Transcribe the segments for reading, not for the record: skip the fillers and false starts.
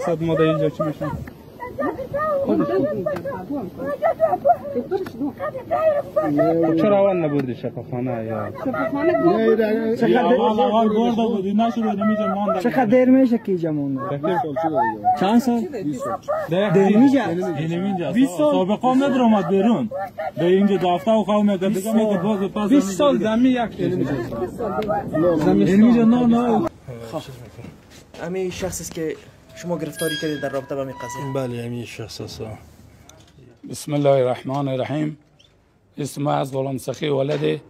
صد ماده اینجا چی میشن؟ چرا اول نبودی شفاخانه یا اول برده بودی نشده نمیشه مانده. چقدر دیر میشه که اینجا مونده؟ چند سال؟ 20 سال. دیر میشه؟ اینجا 20 سال سابقه هم نداره اومد بیرون. به اینجا دافته و خواه میگه دیگه میگه باز پس 20 سال زمین یک اینجا نه همین شخصی که شما گرفتاری کردید در رابطه با این قضیه؟ بله همین شخص است. بسم الله الرحمن الرحیم. اسم از غلام سخی ولد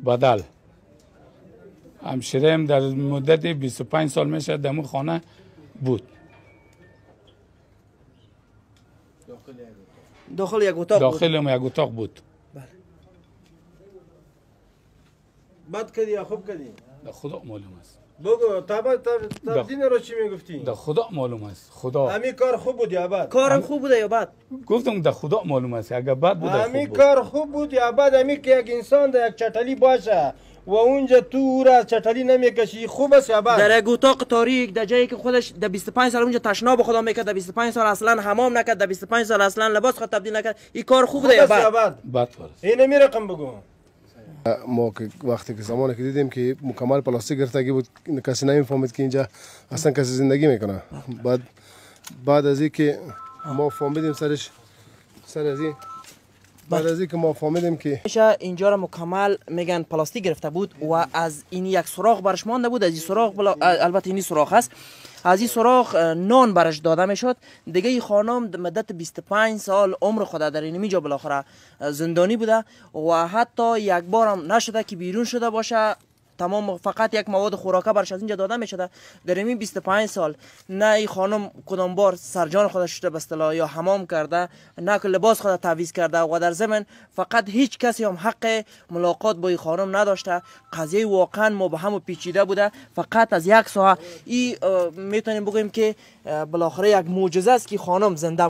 بدل. همشیرم در مدت 25 سال میشه در خانه بود. داخل یک اتاق بود؟ داخل یک اتاق بود. بله. بد کردی یا خوب کردی؟ در خدا معلوم است. بگو تبدیل رو چی میگفتی؟ در خدا معلوم است. خدا. همین کار خوب بود یا بد؟ کارم خوب بوده یا بد؟ گفتم در خدا معلوم است. اگر بد بود همین کار خوب بود یا بد؟ همین که یک انسان در یک چټلی باشه و اونجا تو او را از چټلی نمیکشی خوب است یا بد؟ در یک اتاق تاریک در جایی که خودش در 25 سال اونجا تشنا به خدا میکرد، در 25 سال اصلا حمام نکرد، در 25 سال اصلا لباس خود تبدیل نکرد، این کار خوب بوده یا بد؟ بد است. این می رقم بگو. ما که وقتی که زمانی که دیدیم که مکمل پلاستیک گرفتگی بود کسی نمیفهمید که اینجا اصلا کسی زندگی میکنه. بعد از این که ما فهمیدیم بعد از این که ما فهمیدیم که اینجا را مکمل میگن پلاستیک گرفته بود و از این یک سوراخ برش مانده بود. از این سوراخ البته این سوراخ هست، از این سوراخ نان برش داده میشد. دیگه این خانم مدت 25 سال عمر خود در اینجا بالاخره زندانی بوده و حتی یک بار هم نشده که بیرون شده باشه. تمام فقط یک مواد خوراکه برش از اینجا داده میشده. در این 25 سال نه این خانم کدام بار سرجان خودش به اصطلاح یا حمام کرده، نه که لباس خود تعویض کرده و در ضمن فقط هیچ کسی هم حق ملاقات با این خانم نداشته. قضیه واقعا مبهم و پیچیده بوده. فقط از یک ساعت این میتونیم بگوییم که بالاخره یک معجزه است که خانم زنده